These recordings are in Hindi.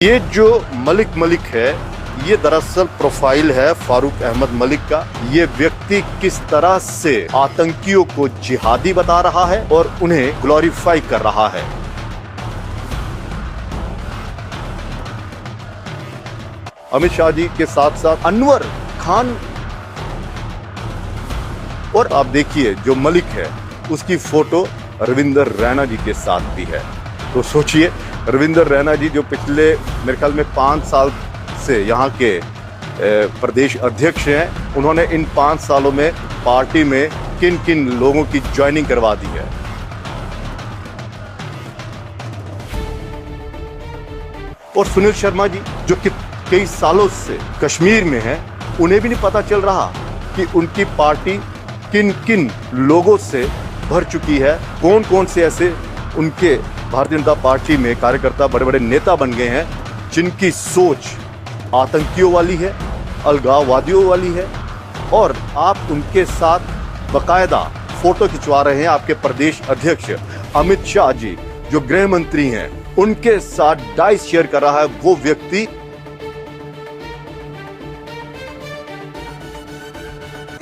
ये जो मलिक है, ये दरअसल प्रोफाइल है फारूक अहमद मलिक का। ये व्यक्ति किस तरह से आतंकियों को जिहादी बता रहा है और उन्हें ग्लोरीफाई कर रहा है। अमित शाह जी के साथ साथ अनवर खान, और आप देखिए जो मलिक है उसकी फोटो रविंदर रैना जी के साथ भी है। तो सोचिए, रविंदर रैना जी जो पिछले मेरे ख्याल में 5 साल से यहाँ के प्रदेश अध्यक्ष हैं, उन्होंने इन 5 सालों में पार्टी में किन किन लोगों की ज्वाइनिंग करवा दी है। और सुनील शर्मा जी जो कि कई सालों से कश्मीर में हैं, उन्हें भी नहीं पता चल रहा कि उनकी पार्टी किन किन लोगों से भर चुकी है, कौन कौन से ऐसे उनके भारतीय जनता पार्टी में कार्यकर्ता बड़े बड़े नेता बन गए हैं जिनकी सोच आतंकियों वाली है, अलगाववादियों वाली है। और आप उनके साथ बकायदा फोटो खिंचवा रहे हैं। आपके प्रदेश अध्यक्ष अमित शाह जी जो गृह मंत्री हैं, उनके साथ डाइस शेयर कर रहा है वो व्यक्ति।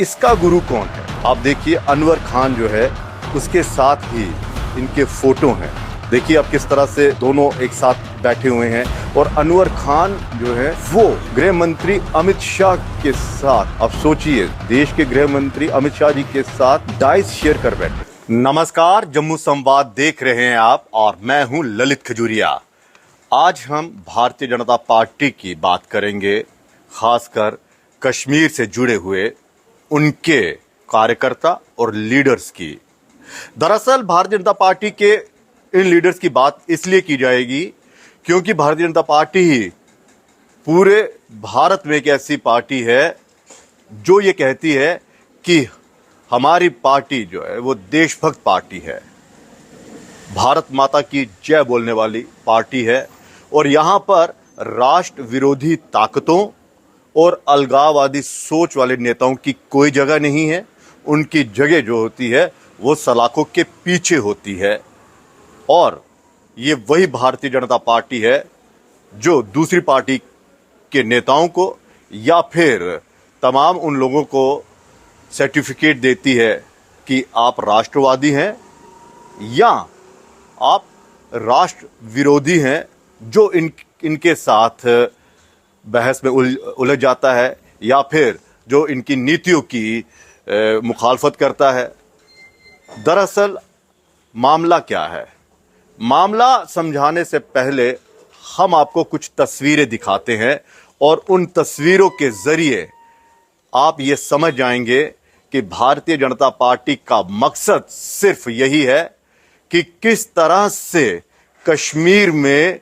इसका गुरु कौन है? आप देखिए, अनवर खान जो है उसके साथ ही इनके फोटो हैं। देखिए आप किस तरह से दोनों एक साथ बैठे हुए हैं। और अनवर खान जो है वो गृह मंत्री अमित शाह के साथ, अब सोचिए, देश के गृह मंत्री अमित शाह जी के साथ डाइस शेयर कर बैठे। नमस्कार, जम्मू संवाद देख रहे हैं आप और मैं हूं ललित खजूरिया। आज हम भारतीय जनता पार्टी की बात करेंगे, खासकर कश्मीर से जुड़े हुए उनके कार्यकर्ता और लीडर्स की। दरअसल भारतीय जनता पार्टी के इन लीडर्स की बात इसलिए की जाएगी क्योंकि भारतीय जनता पार्टी ही पूरे भारत में एक ऐसी पार्टी है जो ये कहती है कि हमारी पार्टी जो है वो देशभक्त पार्टी है, भारत माता की जय बोलने वाली पार्टी है। और यहाँ पर राष्ट्र विरोधी ताकतों और अलगाववादी सोच वाले नेताओं की कोई जगह नहीं है। उनकी जगह जो होती है वो सलाखों के पीछे होती है। और ये वही भारतीय जनता पार्टी है जो दूसरी पार्टी के नेताओं को या फिर तमाम उन लोगों को सर्टिफिकेट देती है कि आप राष्ट्रवादी हैं या आप राष्ट्र विरोधी हैं, जो इनके साथ बहस में उलझ जाता है या फिर जो इनकी नीतियों की मुखालफत करता है। दरअसल मामला क्या है? मामला समझाने से पहले हम आपको कुछ तस्वीरें दिखाते हैं और उन तस्वीरों के जरिए आप ये समझ जाएंगे कि भारतीय जनता पार्टी का मकसद सिर्फ यही है कि किस तरह से कश्मीर में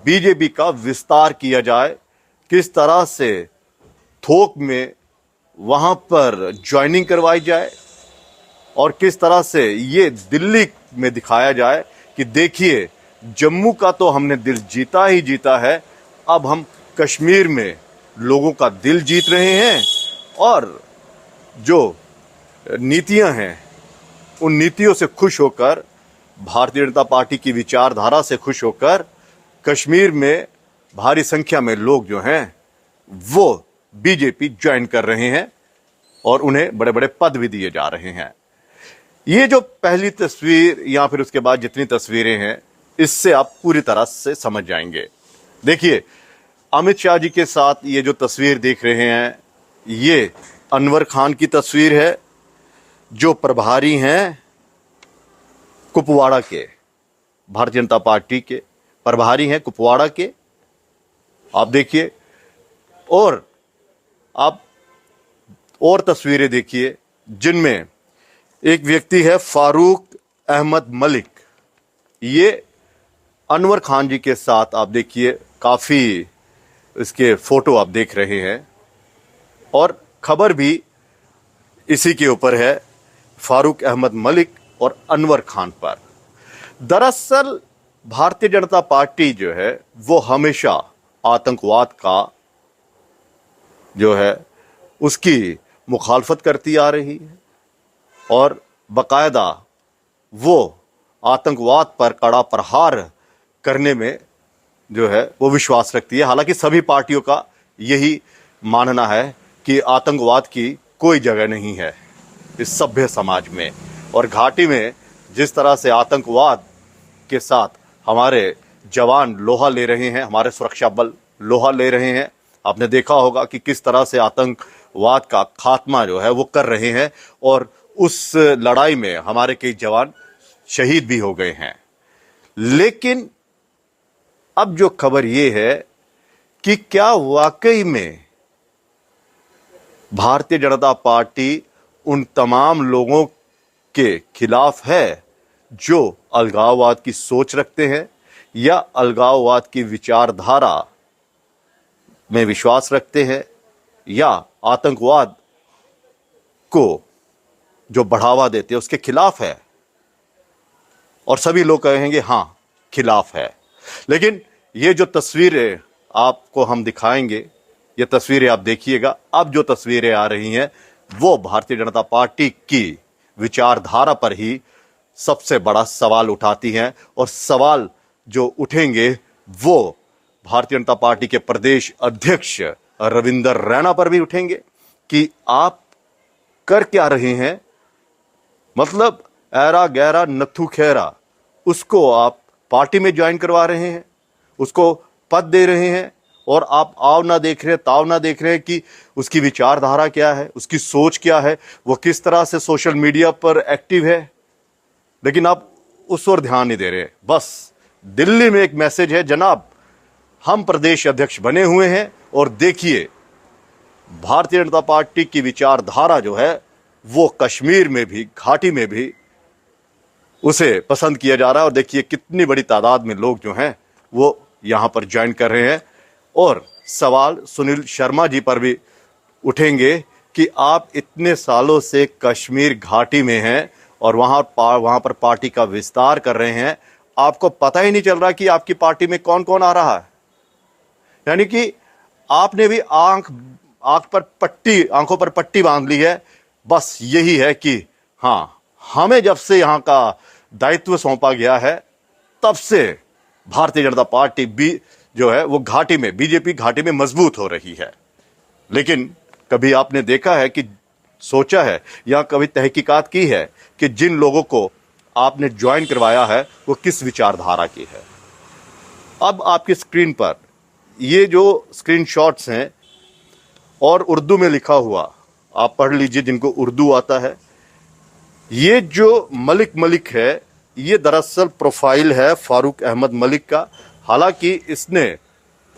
बीजेपी का विस्तार किया जाए, किस तरह से थोक में वहां पर ज्वाइनिंग करवाई जाए और किस तरह से ये दिल्ली में दिखाया जाए कि देखिए, जम्मू का तो हमने दिल जीता ही जीता है, अब हम कश्मीर में लोगों का दिल जीत रहे हैं। और जो नीतियां हैं उन नीतियों से खुश होकर, भारतीय जनता पार्टी की विचारधारा से खुश होकर कश्मीर में भारी संख्या में लोग जो हैं वो बीजेपी ज्वाइन कर रहे हैं और उन्हें बड़े बड़े पद भी दिए जा रहे हैं। ये जो पहली तस्वीर या फिर उसके बाद जितनी तस्वीरें हैं, इससे आप पूरी तरह से समझ जाएंगे। देखिए, अमित शाह जी के साथ ये जो तस्वीर देख रहे हैं, ये अनवर खान की तस्वीर है जो प्रभारी हैं कुपवाड़ा के, भारतीय जनता पार्टी के प्रभारी हैं कुपवाड़ा के। आप देखिए, और आप और तस्वीरें देखिए जिनमें एक व्यक्ति है फारूक अहमद मलिक। ये अनवर खान जी के साथ आप देखिए, काफ़ी इसके फोटो आप देख रहे हैं और खबर भी इसी के ऊपर है, फारूक अहमद मलिक और अनवर खान पर। दरअसल भारतीय जनता पार्टी जो है वो हमेशा आतंकवाद का जो है उसकी मुखालफत करती आ रही है और बकायदा वो आतंकवाद पर कड़ा प्रहार करने में जो है वो विश्वास रखती है। हालांकि सभी पार्टियों का यही मानना है कि आतंकवाद की कोई जगह नहीं है इस सभ्य समाज में। और घाटी में जिस तरह से आतंकवाद के साथ हमारे जवान लोहा ले रहे हैं, हमारे सुरक्षा बल लोहा ले रहे हैं, आपने देखा होगा कि किस तरह से आतंकवाद का खात्मा जो है वो कर रहे हैं, और उस लड़ाई में हमारे कई जवान शहीद भी हो गए हैं। लेकिन अब जो खबर ये है कि क्या वाकई में भारतीय जनता पार्टी उन तमाम लोगों के खिलाफ है जो अलगाववाद की सोच रखते हैं या अलगाववाद की विचारधारा में विश्वास रखते हैं, या आतंकवाद को जो बढ़ावा देते हैं उसके खिलाफ है। और सभी लोग कहेंगे हां खिलाफ है। लेकिन ये जो तस्वीरें आपको हम दिखाएंगे, ये तस्वीरें आप देखिएगा। अब जो तस्वीरें आ रही हैं वो भारतीय जनता पार्टी की विचारधारा पर ही सबसे बड़ा सवाल उठाती हैं, और सवाल जो उठेंगे वो भारतीय जनता पार्टी के प्रदेश अध्यक्ष रविंदर रैना पर भी उठेंगे कि आप कर क्या रहे हैं। मतलब ऐरा गैरा नथु खैरा, उसको आप पार्टी में ज्वाइन करवा रहे हैं, उसको पद दे रहे हैं, और आप आव ना देख रहे, ताव ना देख रहे कि उसकी विचारधारा क्या है, उसकी सोच क्या है, वो किस तरह से सोशल मीडिया पर एक्टिव है। लेकिन आप उस ओर ध्यान नहीं दे रहे। बस दिल्ली में एक मैसेज है, जनाब हम प्रदेश अध्यक्ष बने हुए हैं और देखिए भारतीय जनता पार्टी की विचारधारा जो है वो कश्मीर में भी, घाटी में भी उसे पसंद किया जा रहा है। और देखिए कितनी बड़ी तादाद में लोग जो हैं वो यहां पर ज्वाइन कर रहे हैं। और सवाल सुनील शर्मा जी पर भी उठेंगे कि आप इतने सालों से कश्मीर घाटी में हैं और वहां पर पार्टी का विस्तार कर रहे हैं, आपको पता ही नहीं चल रहा कि आपकी पार्टी में कौन कौन आ रहा है। यानी कि आपने भी आंखों पर पट्टी बांध ली है। बस यही है कि हां, हमें जब से यहां का दायित्व सौंपा गया है तब से भारतीय जनता पार्टी भी जो है वो घाटी में, बीजेपी घाटी में मजबूत हो रही है। लेकिन कभी आपने देखा है कि सोचा है या कभी तहकीकात की है कि जिन लोगों को आपने ज्वाइन करवाया है वो किस विचारधारा की है। अब आपकी स्क्रीन पर ये जो स्क्रीनशॉट्स हैं और उर्दू में लिखा हुआ, आप पढ़ लीजिए जिनको उर्दू आता है। ये जो मलिक है ये दरअसल प्रोफाइल है फारूक अहमद मलिक का। हालांकि इसने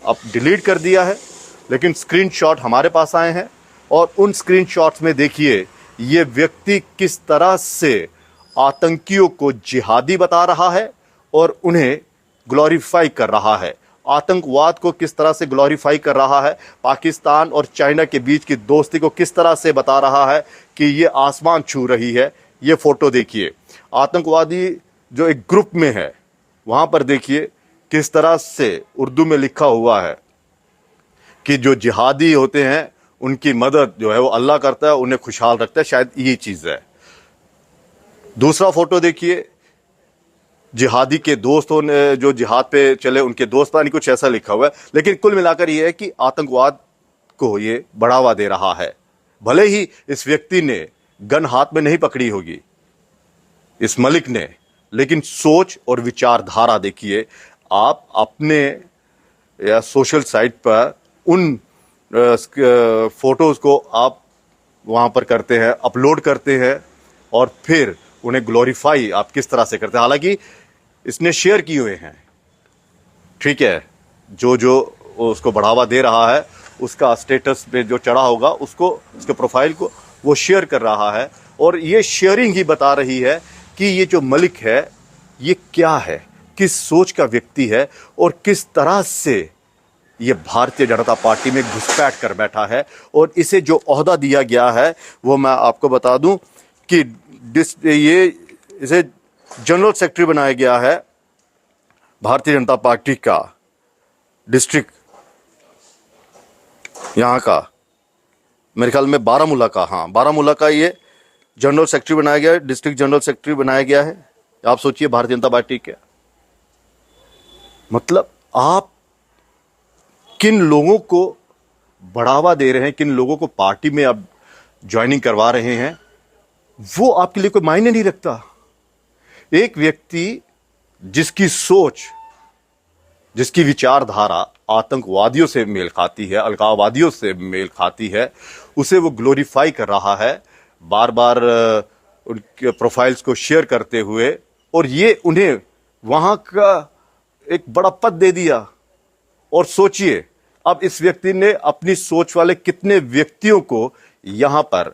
अब डिलीट कर दिया है, लेकिन स्क्रीनशॉट हमारे पास आए हैं और उन स्क्रीनशॉट्स में देखिए ये व्यक्ति किस तरह से आतंकियों को जिहादी बता रहा है और उन्हें ग्लोरीफाई कर रहा है। आतंकवाद को किस तरह से ग्लोरीफाई कर रहा है, पाकिस्तान और चाइना के बीच की दोस्ती को किस तरह से बता रहा है कि ये आसमान छू रही है। ये फोटो देखिए, आतंकवादी जो एक ग्रुप में है वहां पर देखिए किस तरह से उर्दू में लिखा हुआ है कि जो जिहादी होते हैं उनकी मदद जो है वो अल्लाह करता है, उन्हें खुशहाल रखता है। शायद ये चीज़ है। दूसरा फोटो देखिए, जिहादी के दोस्तों ने जो जिहाद पे चले उनके दोस्त, नहीं कुछ ऐसा लिखा हुआ है। लेकिन कुल मिलाकर ये है कि आतंकवाद को ये बढ़ावा दे रहा है। भले ही इस व्यक्ति ने गन हाथ में नहीं पकड़ी होगी, इस मलिक ने, लेकिन सोच और विचारधारा देखिए। आप अपने या सोशल साइट पर उन फोटोज को आप वहां पर करते हैं, अपलोड करते हैं और फिर उन्हें ग्लोरीफाई आप किस तरह से करते हैं। हालांकि इसने शेयर किए हुए हैं, ठीक है, जो उसको बढ़ावा दे रहा है उसका स्टेटस पे जो चढ़ा होगा उसको, उसके प्रोफाइल को वो शेयर कर रहा है। और ये शेयरिंग ही बता रही है कि ये जो मलिक है ये क्या है, किस सोच का व्यक्ति है और किस तरह से ये भारतीय जनता पार्टी में घुसपैठ कर बैठा है। और इसे जो ओहदा दिया गया है वो मैं आपको बता दूं कि इसे जनरल सेक्रेटरी बनाया गया है भारतीय जनता पार्टी का डिस्ट्रिक्ट, यहाँ का मेरे ख्याल में बारामूला का, हाँ बारामूला का ये जनरल सेक्रेटरी बनाया गया है, डिस्ट्रिक्ट जनरल सेक्रेटरी बनाया गया है। आप सोचिए भारतीय जनता पार्टी क्या, मतलब आप किन लोगों को बढ़ावा दे रहे हैं, किन लोगों को पार्टी में अब ज्वाइनिंग करवा रहे हैं, वो आपके लिए कोई मायने नहीं रखता। एक व्यक्ति जिसकी सोच, जिसकी विचारधारा आतंकवादियों से मेल खाती है, अलगाववादियों से मेल खाती है, उसे वो ग्लोरीफाई कर रहा है, बार बार उनके प्रोफाइल्स को शेयर करते हुए, और ये उन्हें वहां का एक बड़ा पद दे दिया। और सोचिए अब इस व्यक्ति ने अपनी सोच वाले कितने व्यक्तियों को यहां पर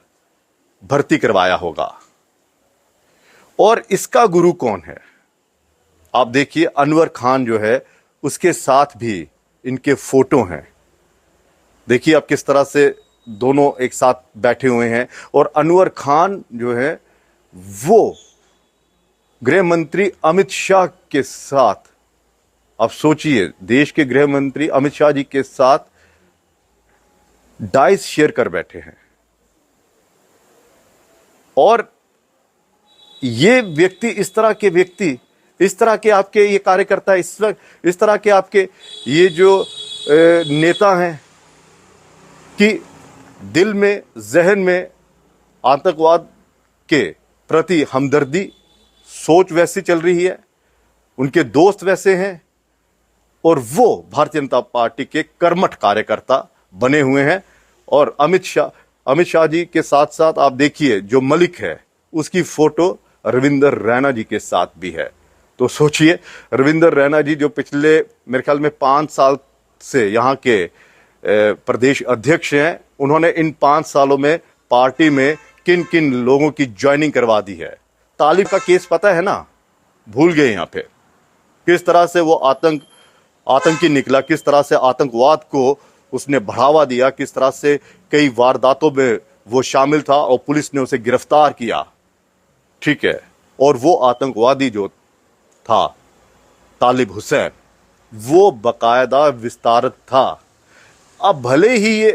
भर्ती करवाया होगा। और इसका गुरु कौन है? आप देखिए, अनवर खान जो है उसके साथ भी इनके फोटो हैं। देखिए आप किस तरह से दोनों एक साथ बैठे हुए हैं। और अनवर खान जो है वो गृह मंत्री अमित शाह के साथ, आप सोचिए, देश के गृह मंत्री अमित शाह जी के साथ डाइस शेयर कर बैठे हैं। और ये व्यक्ति, इस तरह के व्यक्ति, इस तरह के आपके ये कार्यकर्ता, इस तरह के आपके ये जो नेता हैं कि दिल में, जहन में आतंकवाद के प्रति हमदर्दी, सोच वैसी चल रही है, उनके दोस्त वैसे हैं, और वो भारतीय जनता पार्टी के कर्मठ कार्यकर्ता बने हुए हैं। और अमित शाह जी के साथ साथ आप देखिए जो मलिक है उसकी फोटो रविंदर रैना जी के साथ भी है। तो सोचिए, रविंदर रैना जी जो पिछले मेरे ख्याल में 5 साल से यहाँ के प्रदेश अध्यक्ष हैं, उन्होंने इन 5 सालों में पार्टी में किन किन लोगों की ज्वाइनिंग करवा दी है। तालिब का केस पता है ना, भूल गए यहाँ पे, किस तरह से वो आतंकी निकला, किस तरह से आतंकवाद को उसने बढ़ावा दिया, किस तरह से कई वारदातों में वो शामिल था और पुलिस ने उसे गिरफ्तार किया। ठीक है, और वो आतंकवादी जो था तालिब हुसैन, वो बकायदा विस्तारत था। अब भले ही ये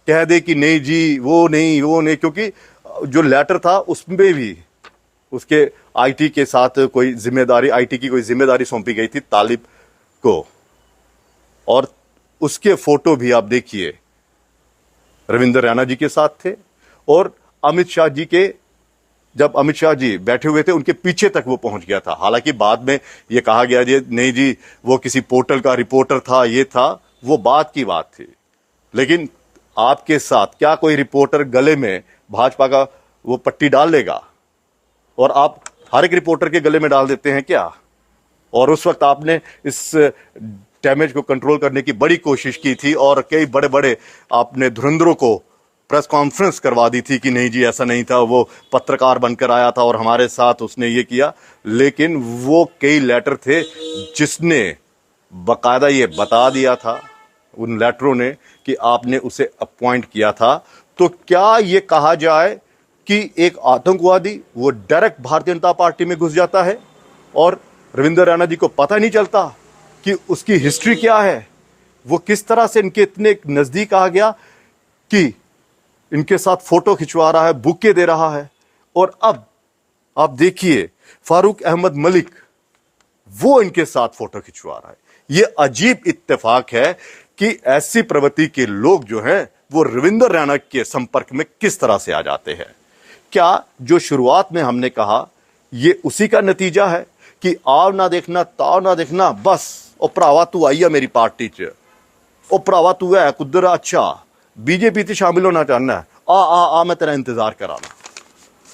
कह दे कि नहीं जी वो नहीं, क्योंकि जो लेटर था उसमें भी उसके आईटी के साथ कोई जिम्मेदारी, आईटी की कोई जिम्मेदारी सौंपी गई थी तालिब को। और उसके फोटो भी आप देखिए, रविंदर रैना जी के साथ थे। और अमित शाह जी के, जब अमित शाह जी बैठे हुए थे उनके पीछे तक वो पहुंच गया था। हालांकि बाद में ये कहा गया जी नहीं जी वो किसी पोर्टल का रिपोर्टर था, ये था, वो बात की बात थी। लेकिन आपके साथ क्या कोई रिपोर्टर गले में भाजपा का वो पट्टी डाल लेगा? और आप हर एक रिपोर्टर के गले में डाल देते हैं क्या? और उस वक्त आपने इस डैमेज को कंट्रोल करने की बड़ी कोशिश की थी और कई बड़े बड़े आपने धुरंधरों को प्रेस कॉन्फ्रेंस करवा दी थी कि नहीं जी ऐसा नहीं था, वो पत्रकार बनकर आया था और हमारे साथ उसने ये किया। लेकिन वो कई लेटर थे जिसने बकायदा ये बता दिया था उन लेटरों ने कि आपने उसे अपॉइंट किया था। तो क्या ये कहा जाए कि एक आतंकवादी वो डायरेक्ट भारतीय जनता पार्टी में घुस जाता है और रविंदर रैना जी को पता नहीं चलता कि उसकी हिस्ट्री क्या है, वो किस तरह से इनके इतने नजदीक आ गया कि इनके साथ फोटो खिंचवा रहा है, बुके दे रहा है। और अब आप देखिए फारूक अहमद मलिक, वो इनके साथ फोटो खिंचवा रहा है। ये अजीब इत्तेफाक है कि ऐसी प्रवृत्ति के लोग जो हैं वो रविंदर रैना के संपर्क में किस तरह से आ जाते हैं। क्या जो शुरुआत में हमने कहा ये उसी का नतीजा है कि आव ना देखना ताव ना देखना, बस ओ भरावा तू आई है मेरी पार्टी च, ओ भरावा तू है कुदर, अच्छा बीजेपी से शामिल होना चाहना है, आ मैं तेरा इंतजार कराना।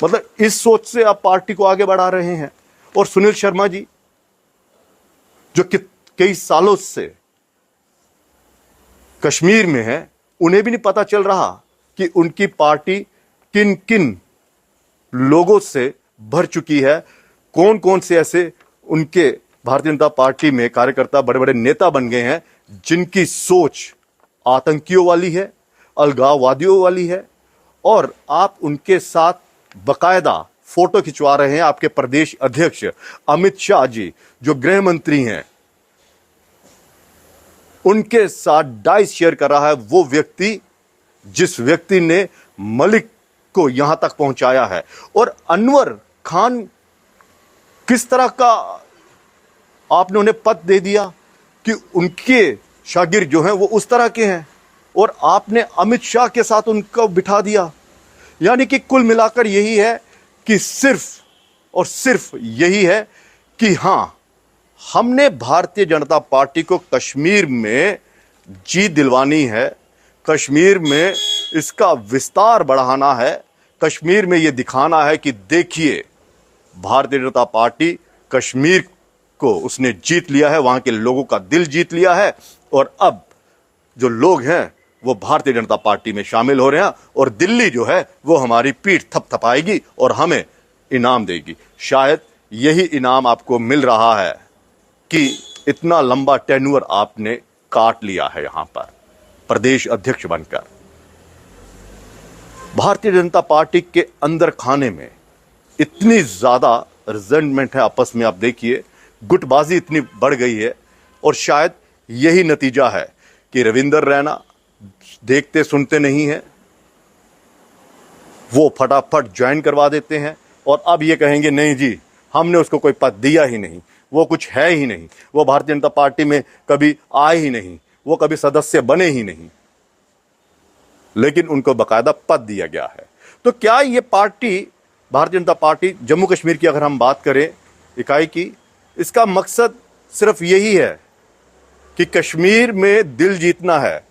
मतलब इस सोच से आप पार्टी को आगे बढ़ा रहे हैं। और सुनील शर्मा जी जो कई सालों से कश्मीर में है, उन्हें भी नहीं पता चल रहा कि उनकी पार्टी किन किन लोगों से भर चुकी है, कौन कौन से ऐसे उनके भारतीय जनता पार्टी में कार्यकर्ता बड़े बड़े नेता बन गए हैं जिनकी सोच आतंकियों वाली है, अलगाववादियों वाली है। और आप उनके साथ बकायदा फोटो खिंचवा रहे हैं। आपके प्रदेश अध्यक्ष अमित शाह जी जो गृह मंत्री हैं, उनके साथ डाइस शेयर कर रहा है वो व्यक्ति जिस व्यक्ति ने मलिक को यहां तक पहुंचाया है। और अनवर खान किस तरह का आपने उन्हें पद दे दिया कि उनके शागिर्द जो हैं वो उस तरह के हैं, और आपने अमित शाह के साथ उनको बिठा दिया। यानी कि कुल मिलाकर यही है कि सिर्फ और सिर्फ यही है कि हाँ, हमने भारतीय जनता पार्टी को कश्मीर में जीत दिलवानी है, कश्मीर में इसका विस्तार बढ़ाना है, कश्मीर में ये दिखाना है कि देखिए भारतीय जनता पार्टी कश्मीर को उसने जीत लिया है, वहां के लोगों का दिल जीत लिया है, और अब जो लोग हैं वो भारतीय जनता पार्टी में शामिल हो रहे हैं, और दिल्ली जो है वो हमारी पीठ थपथपाएगी और हमें इनाम देगी। शायद यही इनाम आपको मिल रहा है कि इतना लंबा टेन्योर आपने काट लिया है यहां पर प्रदेश अध्यक्ष बनकर। भारतीय जनता पार्टी के अंदर खाने में इतनी ज्यादा रिजेंटमेंट है आपस में, आप देखिए गुटबाजी इतनी बढ़ गई है, और शायद यही नतीजा है कि रविंदर रैना देखते सुनते नहीं है, वो फटाफट ज्वाइन करवा देते हैं, और अब ये कहेंगे नहीं जी हमने उसको कोई पद दिया ही नहीं, वो कुछ है ही नहीं, वो भारतीय जनता पार्टी में कभी आए ही नहीं, वो कभी सदस्य बने ही नहीं, लेकिन उनको बकायदा पद दिया गया है। तो क्या ये पार्टी, भारतीय जनता पार्टी जम्मू कश्मीर की अगर हम बात करें इकाई की, इसका मकसद सिर्फ यही है कि कश्मीर में दिल जीतना है,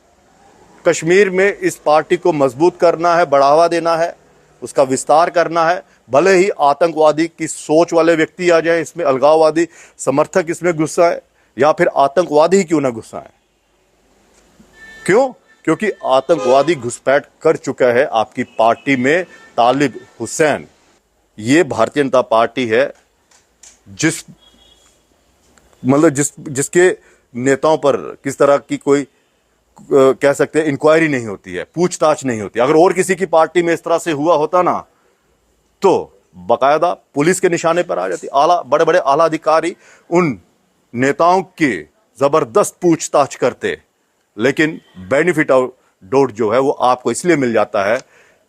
कश्मीर में इस पार्टी को मजबूत करना है, बढ़ावा देना है, उसका विस्तार करना है, भले ही आतंकवादी की सोच वाले व्यक्ति आ जाए इसमें, अलगाववादी समर्थक इसमें घुसा है, या फिर आतंकवादी ही क्यों ना घुसा है। क्यों? क्योंकि आतंकवादी घुसपैठ कर चुका है आपकी पार्टी में तालिब हुसैन। ये भारतीय जनता पार्टी है जिसके नेताओं पर किस तरह की कोई कह सकते हैं इंक्वायरी नहीं होती है, पूछताछ नहीं होती। अगर और किसी की पार्टी में इस तरह से हुआ होता ना, तो बकायदा पुलिस के निशाने पर आ जाती, बड़े बड़े आला अधिकारी उन नेताओं की जबरदस्त पूछताछ करते। लेकिन बेनिफिट ऑफ डाउट जो है वो आपको इसलिए मिल जाता है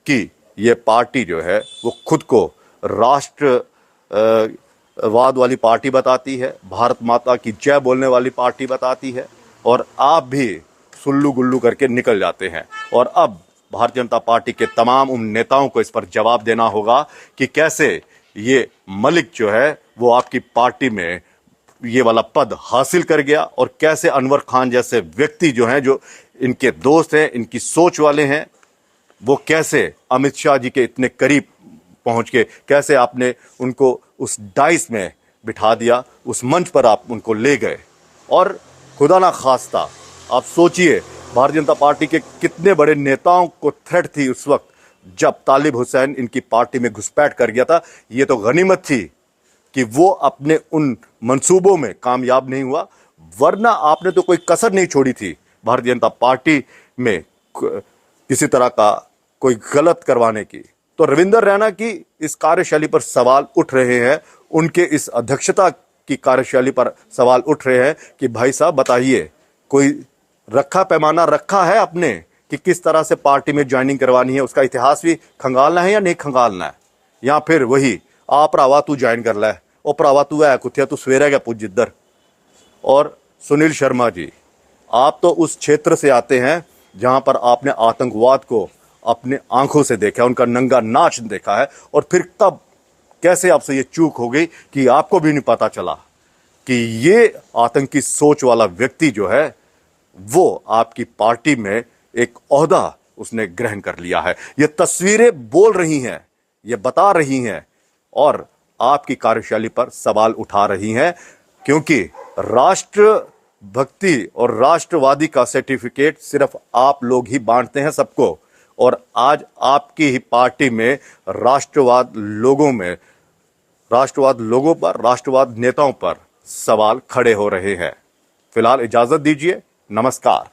कि ये पार्टी जो है वो खुद को राष्ट्रवाद वाली पार्टी बताती है, भारत माता की जय बोलने वाली पार्टी बताती है, और आप भी सुल्लू गुल्लू करके निकल जाते हैं। और अब भारतीय जनता पार्टी के तमाम उन नेताओं को इस पर जवाब देना होगा कि कैसे ये मलिक जो है वो आपकी पार्टी में ये वाला पद हासिल कर गया, और कैसे अनवर खान जैसे व्यक्ति जो हैं, जो इनके दोस्त हैं, इनकी सोच वाले हैं, वो कैसे अमित शाह जी के इतने करीब पहुंच के कैसे आपने उनको उस डाइस में बिठा दिया, उस मंच पर आप उनको ले गए। और खुदा ना खास्ता आप सोचिए भारतीय जनता पार्टी के कितने बड़े नेताओं को थ्रेट थी उस वक्त जब तालिब हुसैन इनकी पार्टी में घुसपैठ कर गया था। ये तो गनीमत थी कि वो अपने उन मंसूबों में कामयाब नहीं हुआ, वरना आपने तो कोई कसर नहीं छोड़ी थी भारतीय जनता पार्टी में किसी तरह का कोई गलत करवाने की। तो रविंदर रैना की इस कार्यशैली पर सवाल उठ रहे हैं, उनके इस अध्यक्षता की कार्यशैली पर सवाल उठ रहे हैं कि भाई साहब बताइए, कोई रखा पैमाना रखा है आपने कि किस तरह से पार्टी में ज्वाइनिंग करवानी है, उसका इतिहास भी खंगालना है या नहीं खंगालना है, या फिर वही आप भरावा तू ज्वाइन कर लै, ओ भरावा तू है कुत्थिया तू सवेरे गया पुज जिधर। और सुनील शर्मा जी, आप तो उस क्षेत्र से आते हैं जहां पर आपने आतंकवाद को अपने आंखों से देखा, उनका नंगा नाच देखा है, और फिर तब कैसे आपसे ये चूक हो गई कि आपको भी नहीं पता चला कि ये आतंकी सोच वाला व्यक्ति जो है वो आपकी पार्टी में एक ओहदा उसने ग्रहण कर लिया है। ये तस्वीरें बोल रही हैं, ये बता रही हैं, और आपकी कार्यशैली पर सवाल उठा रही हैं, क्योंकि राष्ट्र भक्ति और राष्ट्रवादी का सर्टिफिकेट सिर्फ आप लोग ही बांटते हैं सबको, और आज आपकी ही पार्टी में राष्ट्रवाद लोगों पर, राष्ट्रवाद नेताओं पर सवाल खड़े हो रहे हैं। फिलहाल इजाजत दीजिए, नमस्कार।